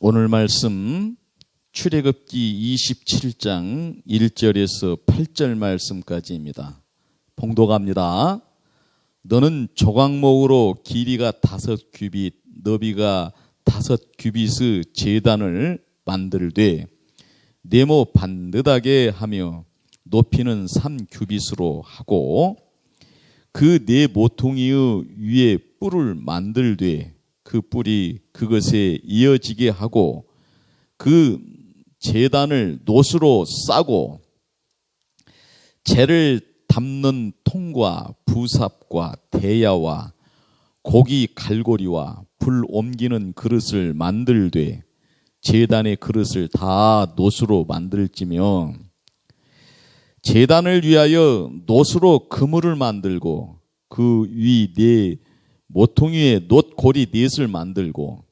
오늘 말씀 출애굽기 27장 1절에서 8절 말씀까지입니다. 봉독합니다. 너는 조각목으로 길이가 5규빗, 너비가 5규빗의 제단을 만들되 네모 반듯하게 하며 높이는 3규빗으로 하고 그 네 모퉁이의 위에 뿔을 만들되 그 뿔이 그것에 이어지게 하고 그 제단을 놋으로 싸고 재를 담는 통과 부삽과 대야와 고기 갈고리와 불 옮기는 그릇을 만들되 제단의 그릇을 다 놋으로 만들지며 제단을 위하여 놋으로 그물을 만들고 그 위 네 모퉁이에 놋고리 넷을 만들고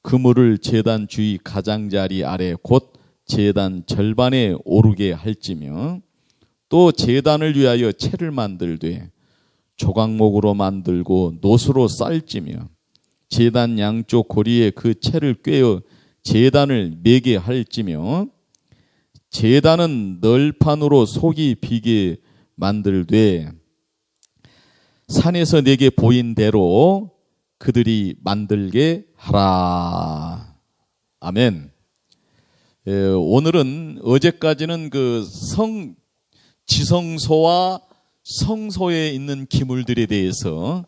그물을 제단 주위 가장자리 아래 곧 제단 절반에 오르게 할지며 또 제단을 위하여 채를 만들되 조각목으로 만들고 놋으로 쌀지며 제단 양쪽 고리에 그 채를 꿰어 제단을 매게 할지며 제단은 널판으로 속이 비게 만들되 산에서 내게 보인 대로 그들이 만들게 하라. 아멘. 오늘은 어제까지는 그 지성소와 성소에 있는 기물들에 대해서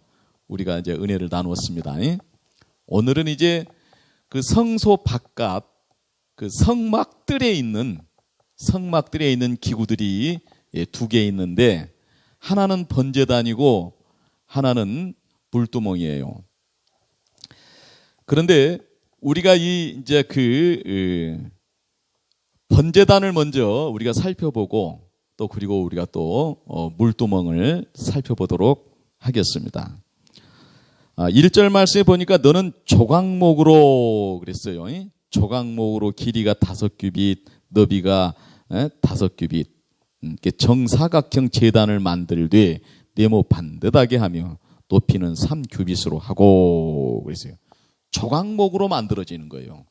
우리가 이제 은혜를 나누었습니다. 오늘은 이제 그 성소 바깥 그 성막들에 있는 기구들이 2개 있는데 하나는 번제단이고 하나는 물두멍이에요. 그런데 우리가 이제 그 번제단을 먼저 우리가 살펴보고 또 그리고 우리가 또 물두멍을 살펴보도록 하겠습니다. 1절 말씀에 보니까 너는 조각목으로 그랬어요. 조각목으로 길이가 5규빗, 너비가 5규빗, 정사각형 제단을 만들되 네모 반듯하게 하며 높이는 3규빗으로 하고 그랬어요. 조각목으로 만들어지는 거예요.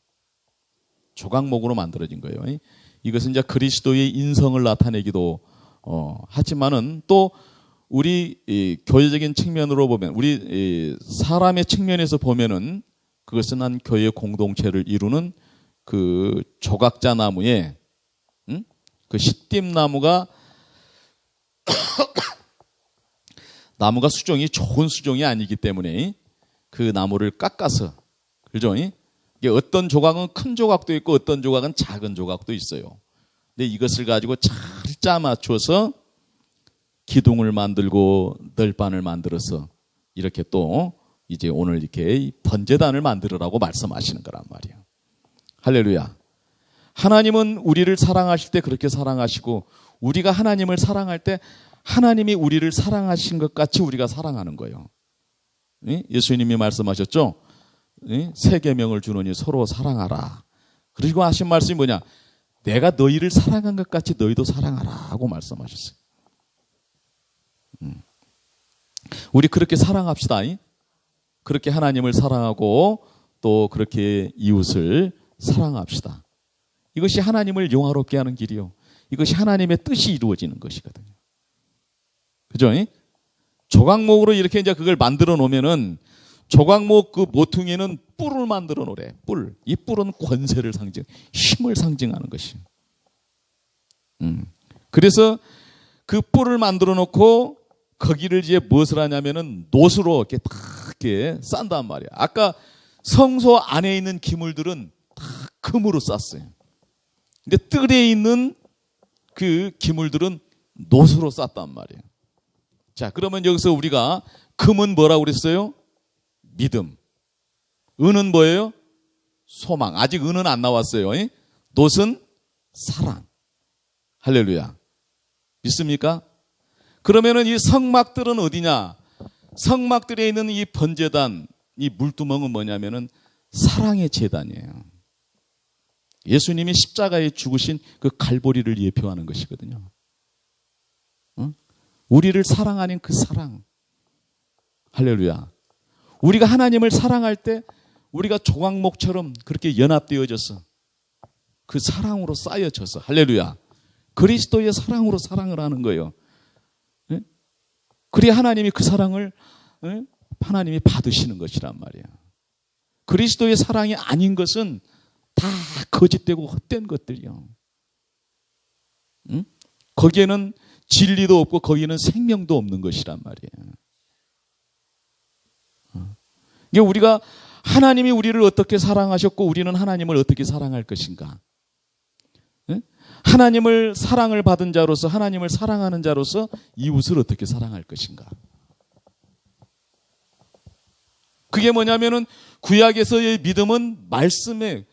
조각목으로 만들어진 거예요. 이것은 이제 그리스도의 인성을 나타내기도 하지만은 또 우리 교회적인 측면으로 보면 우리 사람의 측면에서 보면은 그것은 한 교회 공동체를 이루는 그 조각자 나무에 그 시띠나무가 나무가 수종이 좋은 수종이 아니기 때문에 그 나무를 깎아서 그죠? 이게 어떤 조각은 큰 조각도 있고 어떤 조각은 작은 조각도 있어요. 근데 이것을 가지고 잘 짜 맞춰서 기둥을 만들고 널판을 만들어서 이렇게 또 이제 오늘 이렇게 번제단을 만들으라고 말씀하시는 거란 말이에요. 할렐루야. 하나님은 우리를 사랑하실 때 그렇게 사랑하시고 우리가 하나님을 사랑할 때 하나님이 우리를 사랑하신 것 같이 우리가 사랑하는 거예요. 예수님이 말씀하셨죠? 새 계명을 주노니 서로 사랑하라. 그리고 하신 말씀이 뭐냐? 내가 너희를 사랑한 것 같이 너희도 사랑하라 하고 말씀하셨어요. 우리 그렇게 사랑합시다. 그렇게 하나님을 사랑하고 또 그렇게 이웃을 사랑합시다. 이것이 하나님을 영화롭게 하는 길이요. 이것이 하나님의 뜻이 이루어지는 것이거든요. 그죠? 조각목으로 이렇게 이제 그걸 만들어 놓으면은 조각목 그 모퉁이는 뿔을 만들어 놓으래. 뿔. 이 뿔은 권세를 힘을 상징하는 것이에요. 그래서 그 뿔을 만들어 놓고 거기를 이제 무엇을 하냐면은 놋으로 이렇게 딱 이렇게 싼단 말이야. 아까 성소 안에 있는 기물들은 다 금으로 쌌어요. 근데 뜰에 있는 그 기물들은 놋으로 쌌단 말이에요. 자, 그러면 여기서 우리가 금은 뭐라고 그랬어요? 믿음. 은은 뭐예요? 소망. 아직 은은 안 나왔어요. 놋은 사랑. 할렐루야. 믿습니까? 그러면은 이 성막들은 어디냐? 성막들에 있는 이 번제단, 이 물두멍은 뭐냐면은 사랑의 제단이에요. 예수님이 십자가에 죽으신 그 갈보리를 예표하는 것이거든요. 우리를 사랑하는 그 사랑. 할렐루야. 우리가 하나님을 사랑할 때 우리가 조각목처럼 그렇게 연합되어져서 그 사랑으로 쌓여져서 할렐루야. 그리스도의 사랑으로 사랑을 하는 거예요. 그래야 하나님이 그 사랑을 하나님이 받으시는 것이란 말이에요. 그리스도의 사랑이 아닌 것은 다 거짓되고 헛된 것들이요. 거기에는 진리도 없고 거기에는 생명도 없는 것이란 말이에요. 이게 우리가 하나님이 우리를 어떻게 사랑하셨고 우리는 하나님을 어떻게 사랑할 것인가? 하나님을 사랑을 받은 자로서 하나님을 사랑하는 자로서 이웃을 어떻게 사랑할 것인가? 그게 뭐냐면은 구약에서의 믿음은 말씀의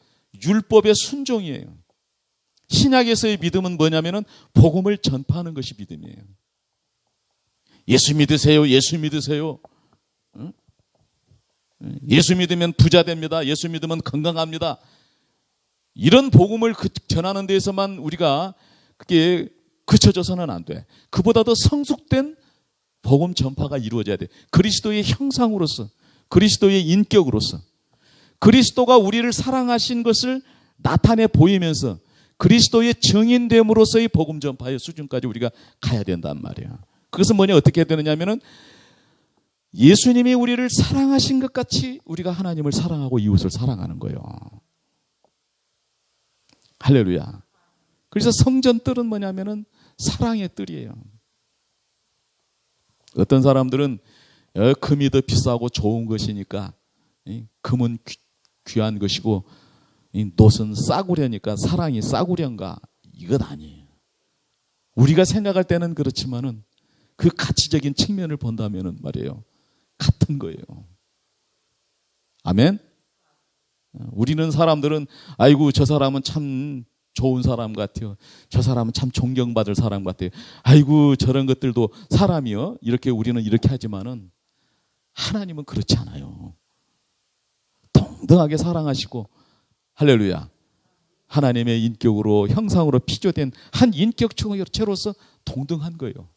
율법의 순종이에요. 신약에서의 믿음은 뭐냐면은 복음을 전파하는 것이 믿음이에요. 예수 믿으세요. 예수 믿으세요. 예수 믿으면 부자 됩니다. 예수 믿으면 건강합니다. 이런 복음을 전하는 데에서만 우리가 그게 그쳐져서는 안 돼. 그보다 더 성숙된 복음 전파가 이루어져야 돼. 그리스도의 형상으로서, 그리스도의 인격으로서, 그리스도가 우리를 사랑하신 것을 나타내 보이면서 그리스도의 증인됨으로서의 복음 전파의 수준까지 우리가 가야 된단 말이에요. 그것은 뭐냐, 어떻게 해야 되느냐 하면은 예수님이 우리를 사랑하신 것 같이 우리가 하나님을 사랑하고 이웃을 사랑하는 거예요. 할렐루야. 그래서 성전 뜰은 뭐냐면은 사랑의 뜰이에요. 어떤 사람들은 금이 더 비싸고 좋은 것이니까 금은 귀한 것이고 놋은 싸구려니까 사랑이 싸구려인가? 이건 아니에요. 우리가 생각할 때는 그렇지만은 그 가치적인 측면을 본다면은 말이에요. 같은 거예요. 아멘? 우리는 사람들은 아이고 저 사람은 참 좋은 사람 같아요. 저 사람은 참 존경받을 사람 같아요. 아이고 저런 것들도 사람이요. 이렇게 우리는 이렇게 하지만은 하나님은 그렇지 않아요. 동등하게 사랑하시고 할렐루야. 하나님의 인격으로 형상으로 피조된 한 인격체로서 동등한 거예요.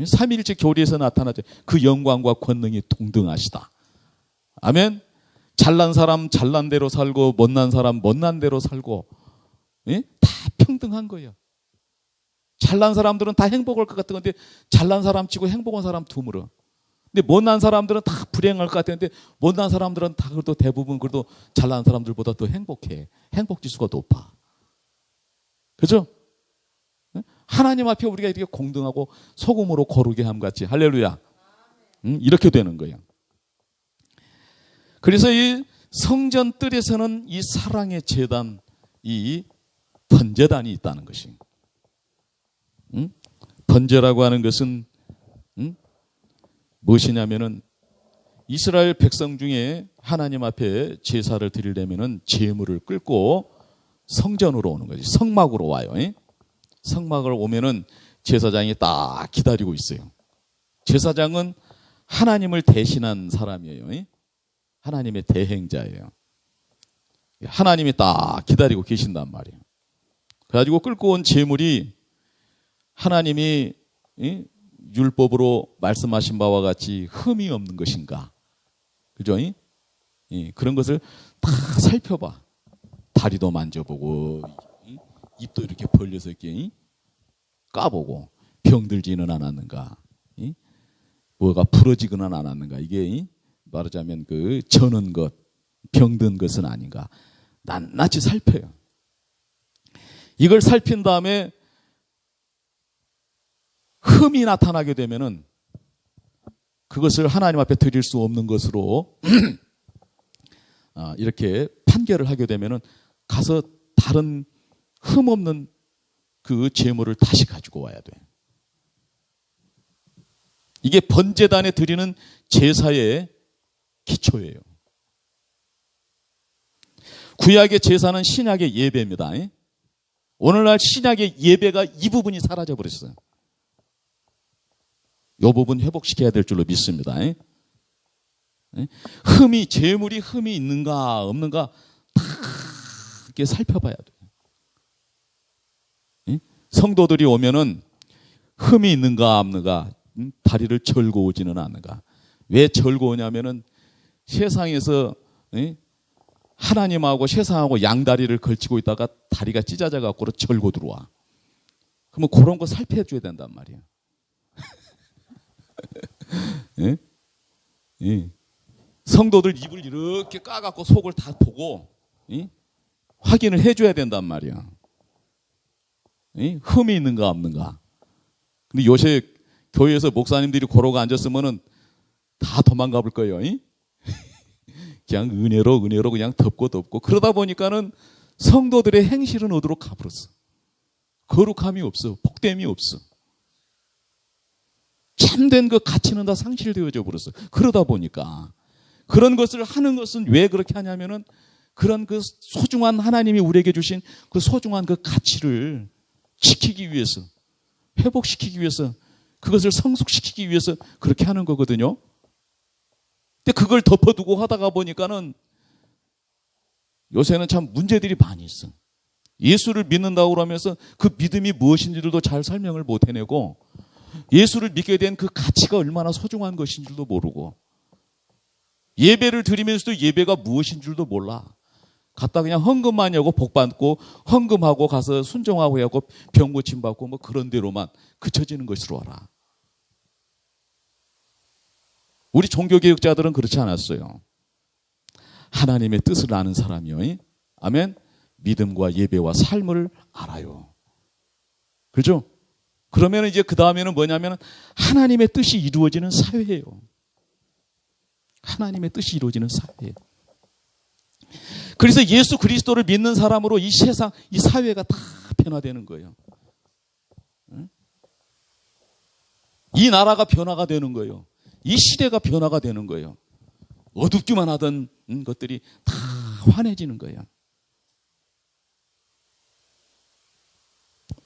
삼위일체 교리에서 나타나죠. 그 영광과 권능이 동등하시다. 아멘. 잘난 사람 잘난 대로 살고 못난 사람 못난 대로 살고 다 평등한 거예요. 잘난 사람들은 다 행복할 것 같은 건데 잘난 사람 치고 행복한 사람 드물어. 근데 못난 사람들은 다 불행할 것 같은데 못난 사람들은 다 그래도 대부분 그래도 잘난 사람들보다 더 행복해. 행복 지수가 높아. 그죠? 하나님 앞에 우리가 이렇게 공등하고 소금으로 거룩게 함 같이 할렐루야. 이렇게 되는 거예요. 그래서 이 성전 뜰에서는 이 사랑의 제단, 이 번제단이 있다는 것이. 번제라고 하는 것은 무엇이냐면은 이스라엘 백성 중에 하나님 앞에 제사를 드리려면은 제물을 끌고 성전으로 오는 거지. 성막으로 와요. 성막을 오면은 제사장이 딱 기다리고 있어요. 제사장은 하나님을 대신한 사람이에요. 하나님의 대행자예요. 하나님이 딱 기다리고 계신단 말이에요. 그래가지고 끌고 온 제물이 하나님이 율법으로 말씀하신 바와 같이 흠이 없는 것인가? 그죠? 그런 것을 다 살펴봐. 다리도 만져보고, 입도 이렇게 벌려서 이렇게 까보고, 병들지는 않았는가? 뭐가 부러지거나 않았는가? 이게 말하자면 그 저는 것, 병든 것은 아닌가? 낱낱이 살펴요. 이걸 살핀 다음에 흠이 나타나게 되면은 그것을 하나님 앞에 드릴 수 없는 것으로 이렇게 판결을 하게 되면은 가서 다른 흠 없는 그 제물을 다시 가지고 와야 돼. 이게 번제단에 드리는 제사의 기초예요. 구약의 제사는 신약의 예배입니다. 오늘날 신약의 예배가 이 부분이 사라져 버렸어요. 이 부분 회복시켜야 될 줄로 믿습니다. 제물이 흠이 있는가 없는가 다 이렇게 살펴봐야 돼요. 성도들이 오면은 흠이 있는가 없는가, 다리를 절고 오지는 않는가. 왜 절고 오냐면은 세상에서 하나님하고 세상하고 양다리를 걸치고 있다가 다리가 찢어져 갖고 절고 들어와. 그러면 그런 거 살펴줘야 된단 말이에요. 예? 예. 성도들 입을 이렇게 까갖고 속을 다 보고 확인을 해줘야 된단 말이야. 흠이 있는가 없는가. 근데 요새 교회에서 목사님들이 고로가 앉았으면은 다 도망가 볼 거예요. 그냥 은혜로 그냥 덮고 그러다 보니까는 성도들의 행실은 어디로 가버렸어. 거룩함이 없어. 복됨이 없어. 참된 그 가치는 다 상실되어져 버렸어. 그러다 보니까 그런 것을 하는 것은 왜 그렇게 하냐면은 그런 그 소중한 하나님이 우리에게 주신 그 소중한 그 가치를 지키기 위해서, 회복시키기 위해서, 그것을 성숙시키기 위해서 그렇게 하는 거거든요. 근데 그걸 덮어두고 하다가 보니까는 요새는 참 문제들이 많이 있어. 예수를 믿는다고 그러면서 그 믿음이 무엇인지도 잘 설명을 못 해내고 예수를 믿게 된 그 가치가 얼마나 소중한 것인 줄도 모르고 예배를 드리면서도 예배가 무엇인 줄도 몰라. 갔다 그냥 헌금만 하고 복받고 헌금하고 가서 순종하고 하고 병 고침 받고 뭐 그런 대로만 그쳐지는 것으로 알아. 우리 종교개혁자들은 그렇지 않았어요. 하나님의 뜻을 아는 사람이요. 아멘. 믿음과 예배와 삶을 알아요. 그렇죠? 그러면 이제 그 다음에는 뭐냐면 하나님의 뜻이 이루어지는 사회예요. 하나님의 뜻이 이루어지는 사회예요. 그래서 예수 그리스도를 믿는 사람으로 이 세상, 이 사회가 다 변화되는 거예요. 이 나라가 변화가 되는 거예요. 이 시대가 변화가 되는 거예요. 어둡기만 하던 것들이 다 환해지는 거예요.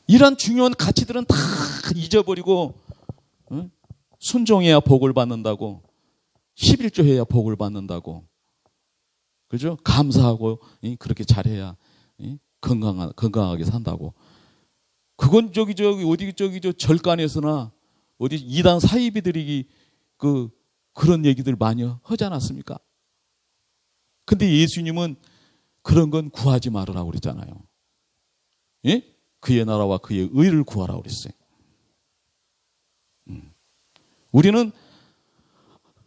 이런 중요한 가치들은 다 잊어버리고 순종해야 복을 받는다고, 11조 해야 복을 받는다고, 그죠? 감사하고 그렇게 잘해야 건강하게 산다고. 그건 어디 절간에서나 어디 이단 사이비들이 그런 얘기들 많이 하지 않았습니까? 근데 예수님은 그런 건 구하지 말으라고 그랬잖아요. 예? 그의 나라와 그의 의를 구하라고 그랬어요. 우리는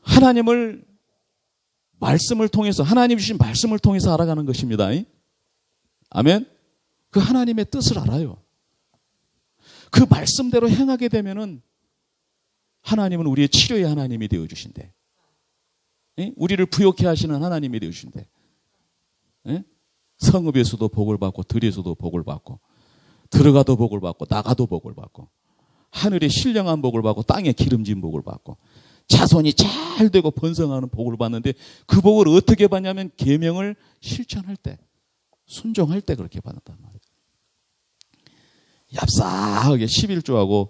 하나님을 말씀을 통해서, 하나님 주신 말씀을 통해서 알아가는 것입니다. 아멘? 그 하나님의 뜻을 알아요. 그 말씀대로 행하게 되면은 하나님은 우리의 치료의 하나님이 되어주신대. 우리를 부욕해 하시는 하나님이 되어주신대. 성읍에서도 복을 받고 들에서도 복을 받고 들어가도 복을 받고 나가도 복을 받고 하늘에 신령한 복을 받고 땅에 기름진 복을 받고 자손이 잘 되고 번성하는 복을 받는데 그 복을 어떻게 받냐면 계명을 실천할 때, 순종할 때 그렇게 받는단 말이에요. 얍삽하게 11조하고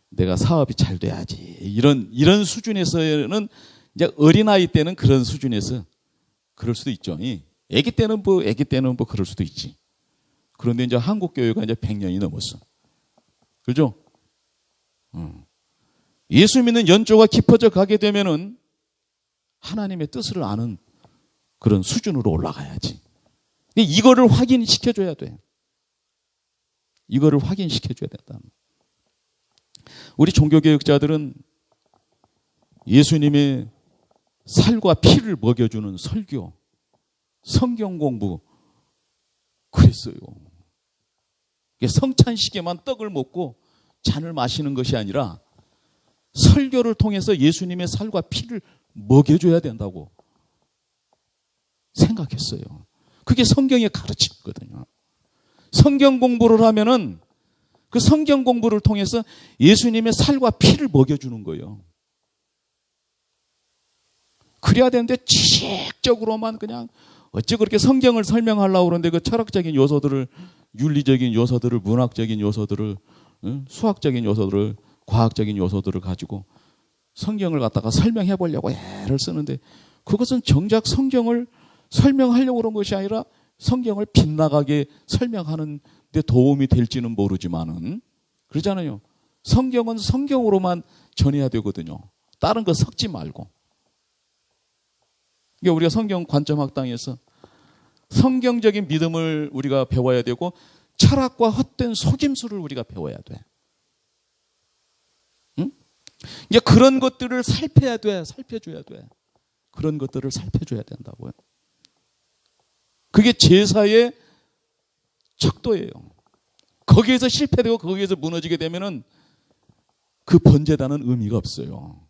내가 사업이 잘 돼야지. 이런 수준에서는 이제 어린아이 때는 그런 수준에서 그럴 수도 있죠. 아기 때는 뭐 그럴 수도 있지. 그런데 이제 한국 교회가 이제 100년이 넘었어. 그죠? 예수 믿는 연조가 깊어져 가게 되면은 하나님의 뜻을 아는 그런 수준으로 올라가야지. 이거를 확인시켜줘야 돼. 이거를 확인시켜줘야 된다. 우리 종교개혁자들은 예수님의 살과 피를 먹여주는 설교, 성경 공부 그랬어요. 성찬식에만 떡을 먹고 잔을 마시는 것이 아니라 설교를 통해서 예수님의 살과 피를 먹여줘야 된다고 생각했어요. 그게 성경의 가르침이거든요. 성경 공부를 하면은 그 성경 공부를 통해서 예수님의 살과 피를 먹여주는 거예요. 그래야 되는데 지식적으로만 그냥 어찌 그렇게 성경을 설명하려고 그러는데 그 철학적인 요소들을, 윤리적인 요소들을, 문학적인 요소들을, 수학적인 요소들을, 과학적인 요소들을 가지고 성경을 갖다가 설명해 보려고 애를 쓰는데 그것은 정작 성경을 설명하려고 그런 것이 아니라 성경을 빗나가게 설명하는 데 도움이 될지는 모르지만은 그러잖아요. 성경은 성경으로만 전해야 되거든요. 다른 거 섞지 말고. 그러니까 우리가 성경 관점 학당에서 성경적인 믿음을 우리가 배워야 되고 철학과 헛된 속임수를 우리가 배워야 돼. 응? 이제 그런 것들을 살펴야 돼. 살펴줘야 돼. 그런 것들을 살펴줘야 된다고요. 그게 제사의 척도예요. 거기에서 실패되고 거기에서 무너지게 되면은 그 번제단은 의미가 없어요.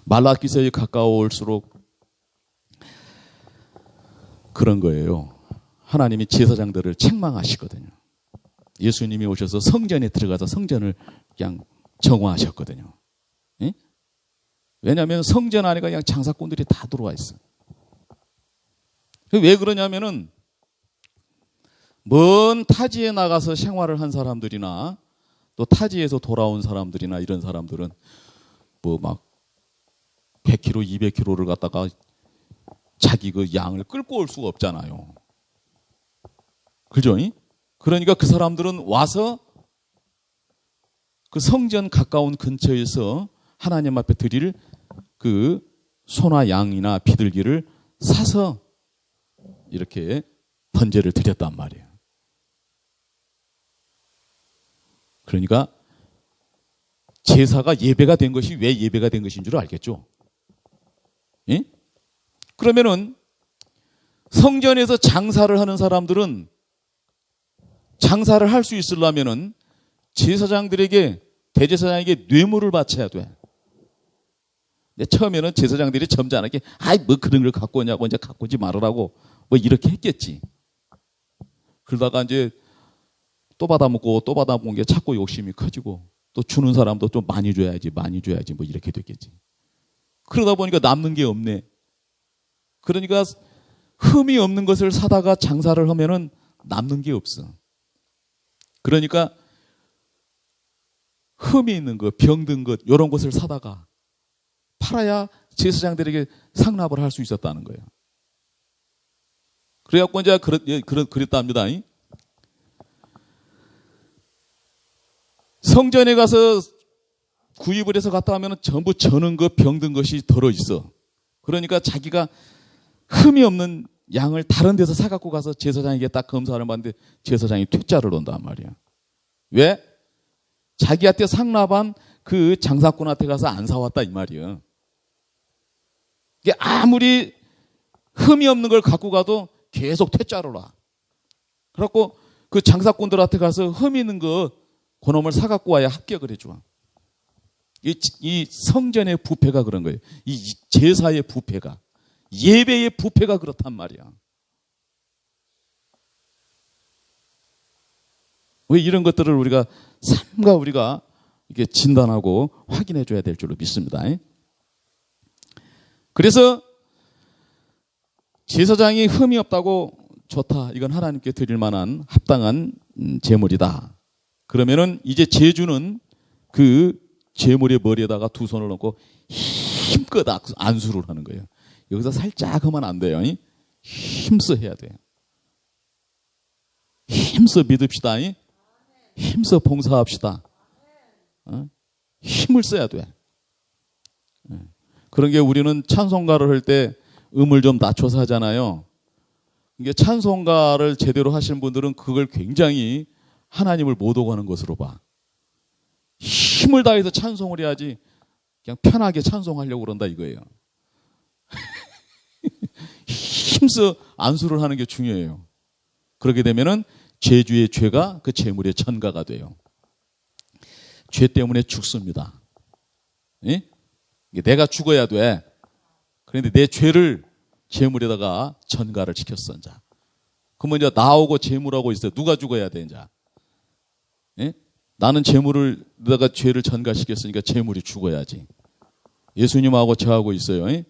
말라기서에 가까워올수록 그런 거예요. 하나님이 제사장들을 책망하시거든요. 예수님이 오셔서 성전에 들어가서 성전을 그냥 정화하셨거든요. 예? 왜냐하면 성전 안에 그냥 장사꾼들이 다 들어와 있어. 왜 그러냐면은 먼 타지에 나가서 생활을 한 사람들이나 또 타지에서 돌아온 사람들이나 이런 사람들은 뭐 막 100km, 200km를 갖다가 자기 그 양을 끌고 올 수가 없잖아요. 그죠? 그러니까 그 사람들은 와서 그 성전 가까운 근처에서 하나님 앞에 드릴 그 소나 양이나 비둘기를 사서 이렇게 번제를 드렸단 말이에요. 그러니까 제사가 예배가 된 것이 왜 예배가 된 것인 줄 알겠죠? 예? 그러면은 성전에서 장사를 하는 사람들은 장사를 할 수 있으려면은 제사장들에게 대제사장에게 뇌물을 바쳐야 돼. 근데 처음에는 제사장들이 점잖게 아이 뭐 그런 걸 갖고 오냐고 이제 갖고 오지 말으라고 뭐 이렇게 했겠지. 그러다가 이제 또 받아먹고 또 받아먹은 게 자꾸 욕심이 커지고 또 주는 사람도 좀 많이 줘야지 뭐 이렇게 됐겠지. 그러다 보니까 남는 게 없네. 그러니까 흠이 없는 것을 사다가 장사를 하면은 남는 게 없어. 그러니까 흠이 있는 것, 병든 것 이런 것을 사다가 팔아야 제사장들에게 상납을 할 수 있었다는 거예요. 그래갖고 이제 그랬답니다. 성전에 가서 구입을 해서 갔다 하면 전부 저는 것, 병든 것이 들어있어. 그러니까 자기가 흠이 없는 양을 다른 데서 사갖고 가서 제사장에게 딱 검사를 받는데 제사장이 퇴짜를 온단 말이야. 왜? 자기한테 상납한 그 장사꾼한테 가서 안 사왔다 이 말이야. 이게 아무리 흠이 없는 걸 갖고 가도 계속 퇴짜를 와. 그래갖고 그 장사꾼들한테 가서 흠 있는 거 그놈을 사갖고 와야 합격을 해줘. 이 성전의 부패가 그런 거예요. 이 제사의 부패가. 예배의 부패가 그렇단 말이야. 왜 이런 것들을 우리가 삼가 우리가 이렇게 진단하고 확인해 줘야 될 줄로 믿습니다. 그래서 제사장이 흠이 없다고 좋다. 이건 하나님께 드릴 만한 합당한 제물이다. 그러면은 이제 제주는 그 제물의 머리에다가 두 손을 얹고 힘껏 안수를 하는 거예요. 여기서 살짝 하면 안 돼요. 힘써 해야 돼요. 힘써 믿읍시다. 힘써 봉사합시다. 힘을 써야 돼. 그런 게 우리는 찬송가를 할 때 음을 좀 낮춰서 하잖아요. 이게 찬송가를 제대로 하시는 분들은 그걸 굉장히 하나님을 못 오가는 것으로 봐. 힘을 다해서 찬송을 해야지 그냥 편하게 찬송하려고 그런다 이거예요. 힘써 안수를 하는 게 중요해요. 그렇게 되면은 제주의 죄가 그 제물의 전가가 돼요. 죄 때문에 죽습니다. 예? 내가 죽어야 돼. 그런데 내 죄를 제물에다가 전가를 시켰어. 자. 그러면 이제 나오고 제물하고 있어요. 누가 죽어야 돼, 이제. 예? 나는 제물에다가 죄를 전가시켰으니까 제물이 죽어야지. 예수님하고 저하고 있어요. 예?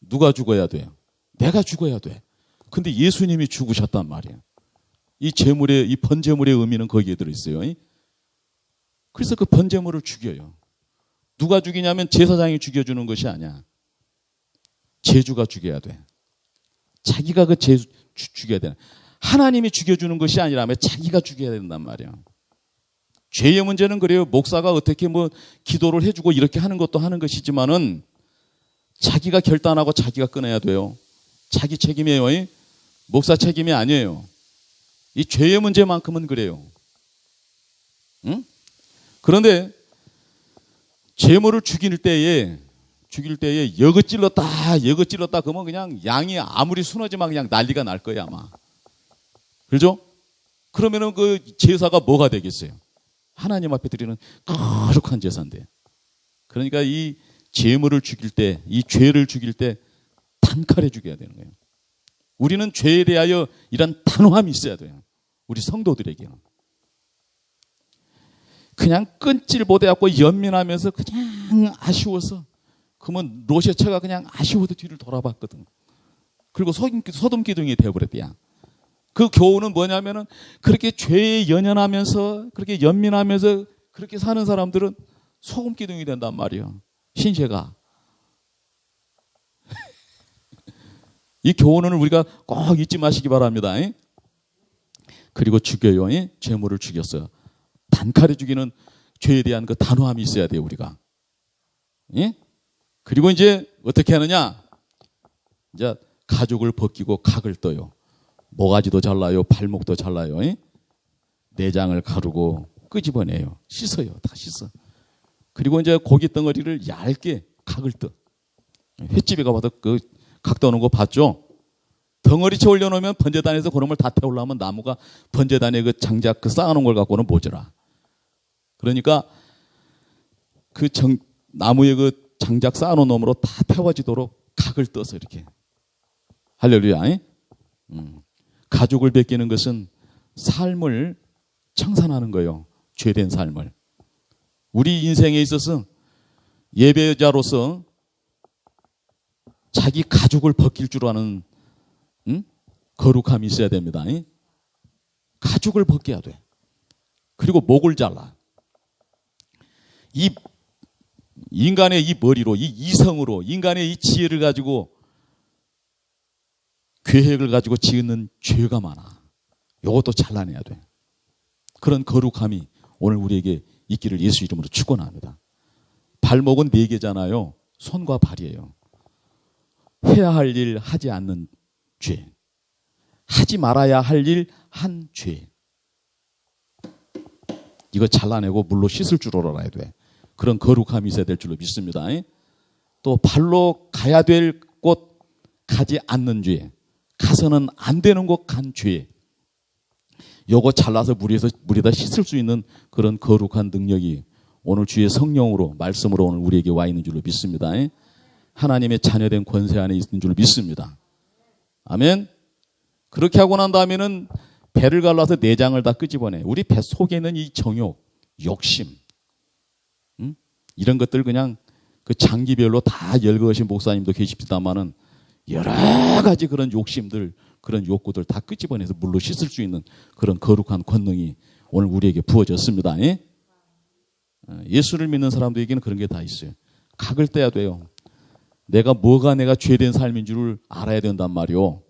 누가 죽어야 돼요? 내가 죽어야 돼. 근데 예수님이 죽으셨단 말이에요. 이 제물의, 이 번제물의 의미는 거기에 들어있어요. 예? 그래서 그 번제물을 죽여요. 누가 죽이냐면 제사장이 죽여주는 것이 아니야. 제주가 죽여야 돼. 자기가 그 제주 죽여야 돼. 하나님이 죽여주는 것이 아니라면 자기가 죽여야 된단 말이야. 죄의 문제는 그래요. 목사가 어떻게 뭐 기도를 해주고 이렇게 하는 것도 하는 것이지만은 자기가 결단하고 자기가 끊어야 돼요. 자기 책임이에요. 목사 책임이 아니에요. 이 죄의 문제만큼은 그래요. 응? 그런데 제물을 죽일 때에 여긋찔렀다 그러면 그냥 양이 아무리 순하지만 그냥 난리가 날 거야 아마. 그렇죠? 그러면은 그 제사가 뭐가 되겠어요? 하나님 앞에 드리는 거룩한 제사인데. 그러니까 이 제물을 죽일 때, 이 죄를 죽일 때 단칼에 죽여야 되는 거예요. 우리는 죄에 대하여 이런 단호함이 있어야 돼요. 우리 성도들에게는. 그냥 끈질 못해갖고 연민하면서 그냥 아쉬워서 그러면 로셰처가 그냥 아쉬워도 뒤를 돌아봤거든. 그리고 소돔기둥이 돼버렸대야. 그 교훈은 뭐냐면은 그렇게 죄에 연연하면서 그렇게 연민하면서 그렇게 사는 사람들은 소금기둥이 된단 말이에요. 신세가. 이 교훈을 우리가 꼭 잊지 마시기 바랍니다. 그리고 죽여요. 제물을 죽였어요. 단칼에 죽이는 죄에 대한 그 단호함이 있어야 돼요, 우리가. 그리고 이제 어떻게 하느냐? 이제 가죽을 벗기고 각을 떠요. 모가지도 잘라요, 발목도 잘라요. 내장을 가르고 끄집어내요. 씻어요, 다 씻어. 그리고 이제 고기 덩어리를 얇게 각을 떠. 횟집에 가봐도 그 각 떠는 거 봤죠? 덩어리째 올려놓으면 번제단에서 그놈을 다 태우려면 나무가 번제단에 그 장작 그 쌓아놓은 걸 갖고는 모자라. 그러니까 그 나무에 그 장작 쌓아놓은 놈으로 다 태워지도록 각을 떠서 이렇게. 할렐루야. 가죽을 벗기는 것은 삶을 청산하는 거예요. 죄된 삶을. 우리 인생에 있어서 예배자로서 자기 가죽을 벗길 줄 아는 거룩함이 있어야 됩니다. 가죽을 벗겨야 돼. 그리고 목을 잘라. 이 인간의 이 머리로, 이 이성으로, 인간의 이 지혜를 가지고 계획을 가지고 지은 죄가 많아. 이것도 잘라내야 돼. 그런 거룩함이 오늘 우리에게 있기를 예수 이름으로 축원합니다. 발목은 4개잖아요. 손과 발이에요. 해야 할 일 하지 않는 죄. 하지 말아야 할 일 한 죄. 이거 잘라내고 물로 씻을 줄 알아야 돼. 그런 거룩함이 있어야 될 줄로 믿습니다. 또 발로 가야 될 곳 가지 않는 죄. 가서는 안 되는 곳 간 죄. 요거 잘라서 물에다 씻을 수 있는 그런 거룩한 능력이 오늘 주의 성령으로 말씀으로 오늘 우리에게 와 있는 줄로 믿습니다. 하나님의 자녀된 권세 안에 있는 줄로 믿습니다. 아멘. 그렇게 하고 난 다음에는 배를 갈라서 내장을 다 끄집어내. 우리 배 속에 있는 이 정욕, 욕심, 이런 것들 그냥 그 장기별로 다 열거하신 목사님도 계십니다만은 여러 가지 그런 욕심들, 그런 욕구들 다 끄집어내서 물로 씻을 수 있는 그런 거룩한 권능이 오늘 우리에게 부어졌습니다. 예수를 믿는 사람들에게는 그런 게 다 있어요. 각을 떼야 돼요. 내가 죄된 삶인 줄을 알아야 된단 말이오.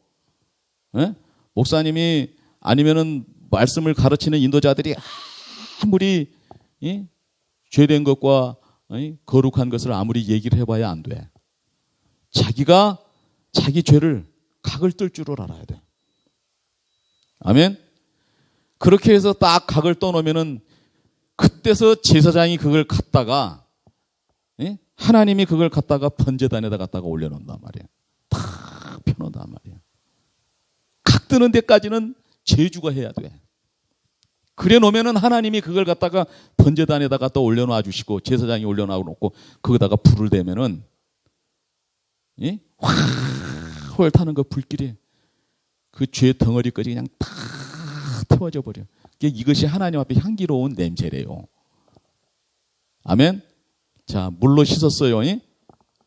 목사님이 아니면은 말씀을 가르치는 인도자들이 아무리 죄된 것과 거룩한 것을 아무리 얘기를 해봐야 안 돼. 자기가 자기 죄를 각을 뜰 줄을 알아야 돼. 아멘. 그렇게 해서 딱 각을 떠놓으면은 그때서 제사장이 그걸 갖다가 하나님이 그걸 갖다가 번제단에다 갖다가 올려놓는단 말이에요. 탁 펴놓는단 말이에요. 각 뜨는 데까지는 제주가 해야 돼. 그래 놓으면은 하나님이 그걸 갖다가 번제단에다 갖다 올려놔 주시고 제사장이 올려놔 놓고 거기다가 불을 대면은 활 타는 그 불길이 그 죄 덩어리까지 그냥 다 태워져 버려. 이것이 하나님 앞에 향기로운 냄새래요. 아멘. 자, 물로 씻었어요.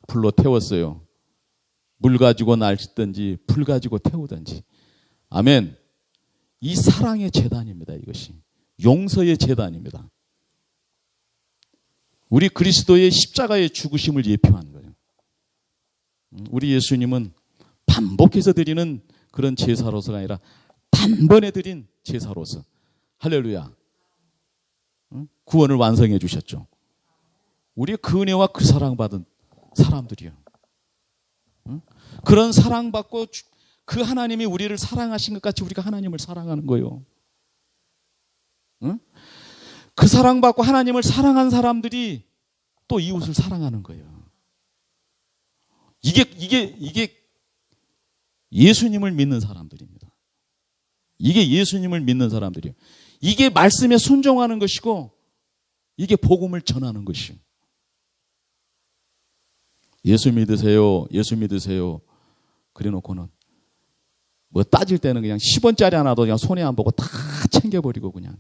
불로 태웠어요. 물 가지고 날 씻든지 불 가지고 태우든지. 아멘. 이 사랑의 제단입니다. 이것이 용서의 제단입니다. 우리 그리스도의 십자가의 죽으심을 예표한 거예요. 우리 예수님은 반복해서 드리는 그런 제사로서가 아니라 단번에 드린 제사로서 할렐루야. 구원을 완성해 주셨죠. 우리의 그 은혜와 그 사랑받은 사람들이요. 응? 그런 사랑받고 그 하나님이 우리를 사랑하신 것 같이 우리가 하나님을 사랑하는 거예요. 응? 그 사랑받고 하나님을 사랑한 사람들이 또 이웃을 사랑하는 거예요. 이게 예수님을 믿는 사람들입니다. 이게 예수님을 믿는 사람들이에요. 이게 말씀에 순종하는 것이고 이게 복음을 전하는 것이에요. 예수 믿으세요. 예수 믿으세요. 그래 놓고는 뭐 따질 때는 그냥 10원짜리 하나도 그냥 손에 안 보고 다 챙겨버리고 그냥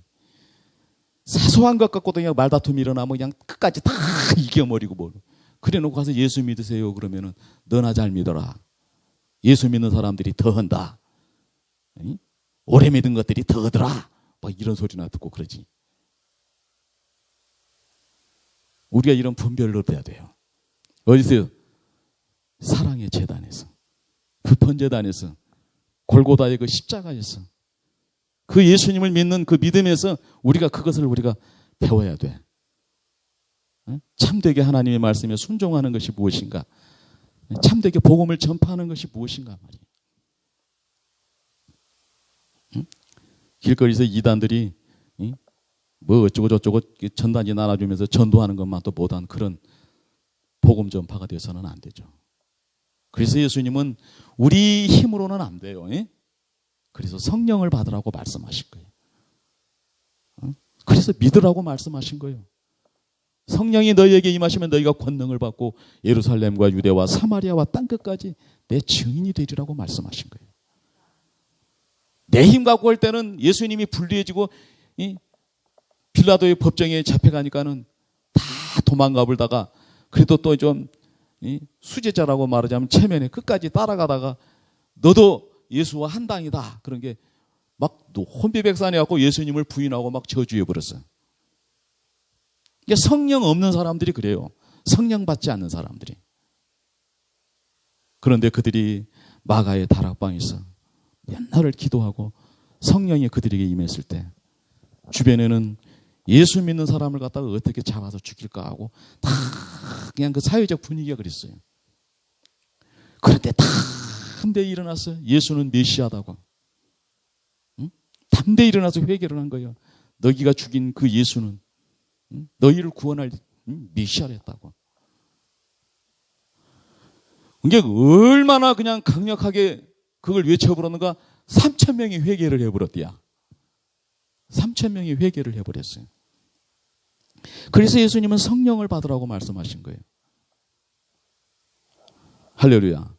사소한 것 갖고도 그냥 말다툼이 일어나면 그냥 끝까지 다 이겨버리고 뭐. 그래 놓고 가서 예수 믿으세요. 그러면은 너나 잘 믿어라. 예수 믿는 사람들이 더 한다. 응? 오래 믿은 것들이 더 하더라. 막 이런 소리나 듣고 그러지. 우리가 이런 분별로 돼야 돼요. 어디서요? 사랑의 제단에서. 그 번제단에서. 골고다의 그 십자가에서. 그 예수님을 믿는 그 믿음에서 우리가 그것을 우리가 배워야 돼. 참되게 하나님의 말씀에 순종하는 것이 무엇인가? 참되게 복음을 전파하는 것이 무엇인가 말이에요. 길거리에서 이단들이 뭐 어쩌고 저쩌고 전단지 나눠주면서 전도하는 것만 또 못한 그런 복음 전파가 돼서는 안 되죠. 그래서 예수님은 우리 힘으로는 안 돼요. 그래서 성령을 받으라고 말씀하신 거예요. 그래서 믿으라고 말씀하신 거예요. 성령이 너희에게 임하시면 너희가 권능을 받고 예루살렘과 유대와 사마리아와 땅끝까지 내 증인이 되리라고 말씀하신 거예요. 내 힘 갖고 할 때는 예수님이 불리해지고 빌라도의 법정에 잡혀가니까는 다 도망가 불다가 그래도 또 좀 수제자라고 말하자면 체면에 끝까지 따라가다가 너도 예수와 한 당이다. 그런 게 막 혼비백산해 갖고 예수님을 부인하고 막 저주해 버렸어요. 이게 성령 없는 사람들이 그래요. 성령 받지 않는 사람들이. 그런데 그들이 마가의 다락방에서 옛날을 기도하고 성령이 그들에게 임했을 때 주변에는 예수 믿는 사람을 갖다가 어떻게 잡아서 죽일까 하고 다 그냥 그 사회적 분위기가 그랬어요. 그런데 담대히 일어났어요. 예수는 메시아다고. 응? 담대히 일어나서 회개를 한 거예요. 너희가 죽인 그 예수는 너희를 구원할 메시아를 했다고. 이게 얼마나 그냥 강력하게 그걸 외쳐버렸는가? 3,000명이 회개를 해버렸대야. 3,000명이 회개를 해버렸어요. 그래서 예수님은 성령을 받으라고 말씀하신 거예요. 할렐루야.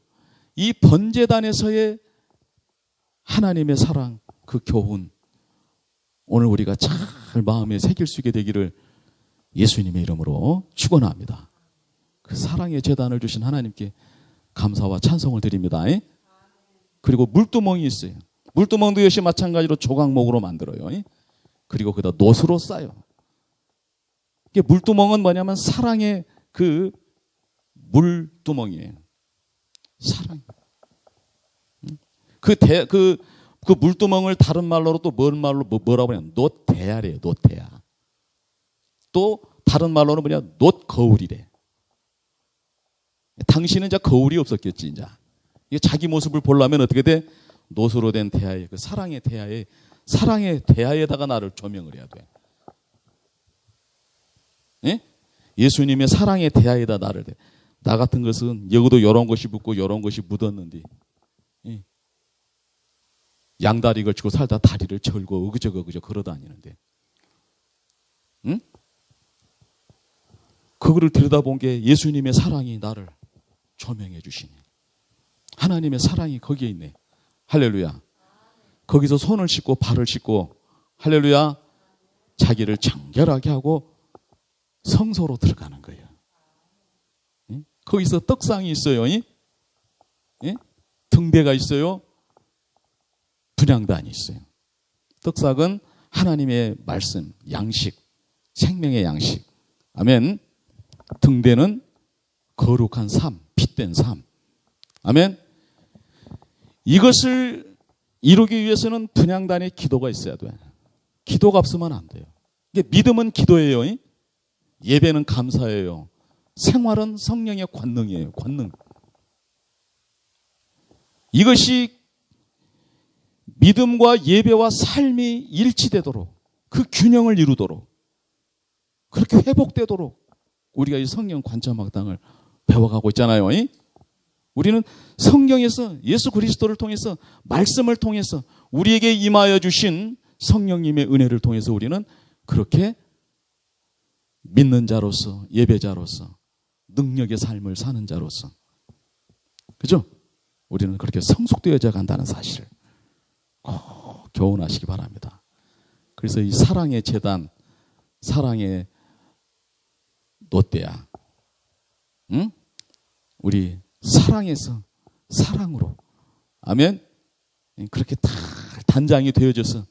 이 번제단에서의 하나님의 사랑, 그 교훈, 오늘 우리가 잘 마음에 새길 수 있게 되기를 예수님의 이름으로 축원합니다. 그 사랑의 제단을 주신 하나님께 감사와 찬송을 드립니다. 그리고 물두멍이 있어요. 물두멍도 역시 마찬가지로 조각목으로 만들어요. 그리고 거기다 놋으로 싸요. 이게 물두멍은 뭐냐면 사랑의 그 물두멍이에요. 사랑. 그 물두멍을 다른 말로로 또 뭐라고 하냐? 놋대야래요. 놋대야. 또 다른 말로는 뭐냐? 놋거울이래. 당시는 이제 거울이 없었겠지, 이제. 이게 자기 모습을 보려면 어떻게 돼? 놋으로 된 대야에, 그 사랑의 대야에다가 나를 조명을 해야 돼. 예? 예수님의 사랑의 대야에다 나를 대. 나 같은 것은 여기도 이런 것이 묻고 이런 것이 묻었는데, 예? 양다리 걸치고 살다 다리를 절고 어그저그 걸어 다니는데, 응? 그거를 들여다본 게 예수님의 사랑이 나를 조명해 주시네. 하나님의 사랑이 거기에 있네. 할렐루야. 거기서 손을 씻고 발을 씻고 할렐루야. 자기를 정결하게 하고 성소로 들어가는 거예요. 예? 거기서 떡상이 있어요. 예? 등대가 있어요. 분향단이 있어요. 떡상은 하나님의 말씀, 양식, 생명의 양식. 아멘. 등대는 거룩한 삶, 핏된 삶. 아멘. 이것을 이루기 위해서는 분향단의 기도가 있어야 돼. 기도가 없으면 안 돼요. 이게 믿음은 기도예요. 예배는 감사예요. 생활은 성령의 권능이에요. 권능. 이것이 믿음과 예배와 삶이 일치되도록 그 균형을 이루도록 그렇게 회복되도록 우리가 이 성령 관점학당을 배워가고 있잖아요. 우리는 성경에서 예수 그리스도를 통해서 말씀을 통해서 우리에게 임하여 주신 성령님의 은혜를 통해서 우리는 그렇게 믿는 자로서 예배자로서 능력의 삶을 사는 자로서 그죠? 우리는 그렇게 성숙되어져 간다는 사실을 꼭 교훈하시기 바랍니다. 그래서 이 사랑의 재단, 사랑의 롯데야, 응? 우리 사랑에서 사랑으로, 아멘. 그렇게 다 단장이 되어져서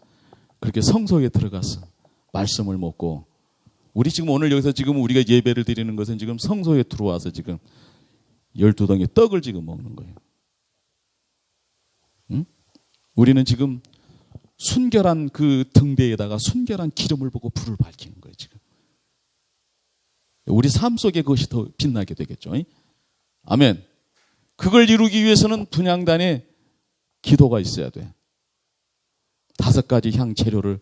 그렇게 성소에 들어가서 말씀을 먹고, 우리 지금 오늘 여기서 지금 우리가 예배를 드리는 것은 지금 성소에 들어와서 지금 12덩이 떡을 지금 먹는 거예요. 응? 우리는 지금 순결한 그 등대에다가 순결한 기름을 부고 불을 밝히는 거예요, 지금. 우리 삶 속에 그것이 더 빛나게 되겠죠. 아멘. 그걸 이루기 위해서는 분향단에 기도가 있어야 돼. 5가지 향 재료를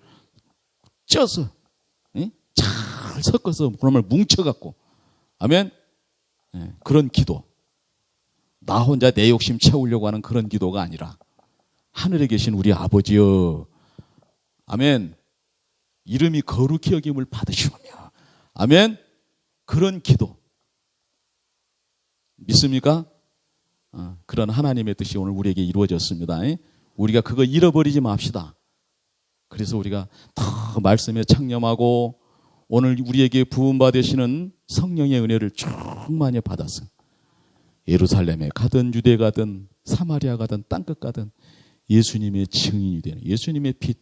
쪄서 잘 섞어서 그놈을 뭉쳐갖고, 아멘. 그런 기도. 나 혼자 내 욕심 채우려고 하는 그런 기도가 아니라 하늘에 계신 우리 아버지여, 아멘. 이름이 거룩히 여김을 받으시오며, 아멘. 그런 기도. 믿습니까? 그런 하나님의 뜻이 오늘 우리에게 이루어졌습니다. 우리가 그거 잃어버리지 맙시다. 그래서 우리가 더 말씀에 창념하고 오늘 우리에게 부음받으시는 성령의 은혜를 충만히 받아서 예루살렘에 가든 유대 가든 사마리아 가든 땅끝 가든 예수님의 증인이 되는, 예수님의 빛,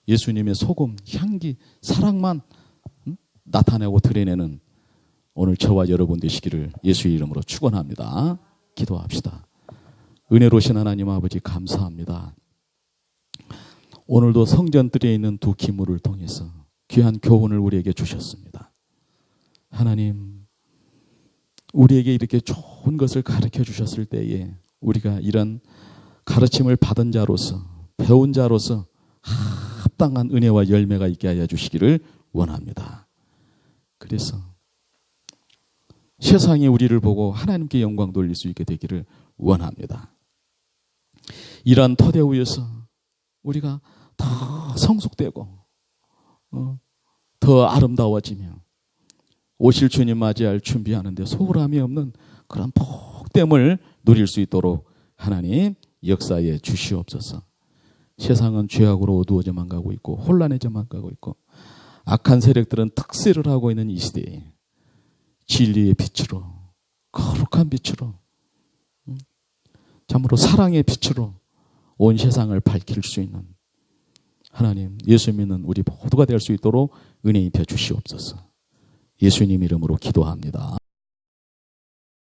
예수님의 소금, 향기, 사랑만 나타내고 드러내는 오늘 저와 여러분 되시기를 예수의 이름으로 축원합니다. 기도합시다. 은혜로우신 하나님 아버지 감사합니다. 오늘도 성전들에 있는 두 기물을 통해서 귀한 교훈을 우리에게 주셨습니다. 하나님, 우리에게 이렇게 좋은 것을 가르쳐 주셨을 때에 우리가 이런 가르침을 받은 자로서, 배운 자로서 합당한 은혜와 열매가 있게 하여 주시기를 원합니다. 그래서 세상이 우리를 보고 하나님께 영광 돌릴 수 있게 되기를 원합니다. 이러한 토대 위에서 우리가 더 성숙되고 더 아름다워지며 오실 주님 맞이할 준비하는데 소홀함이 없는 그런 복됨을 누릴 수 있도록 하나님 역사에 주시옵소서. 세상은 죄악으로 어두워져만 가고 있고 혼란해져만 가고 있고 악한 세력들은 특세를 하고 있는 이 시대에 진리의 빛으로, 거룩한 빛으로, 참으로 사랑의 빛으로 온 세상을 밝힐 수 있는 하나님, 예수 믿는 우리 모두가 될 수 있도록 은혜 입혀 주시옵소서. 예수님 이름으로 기도합니다.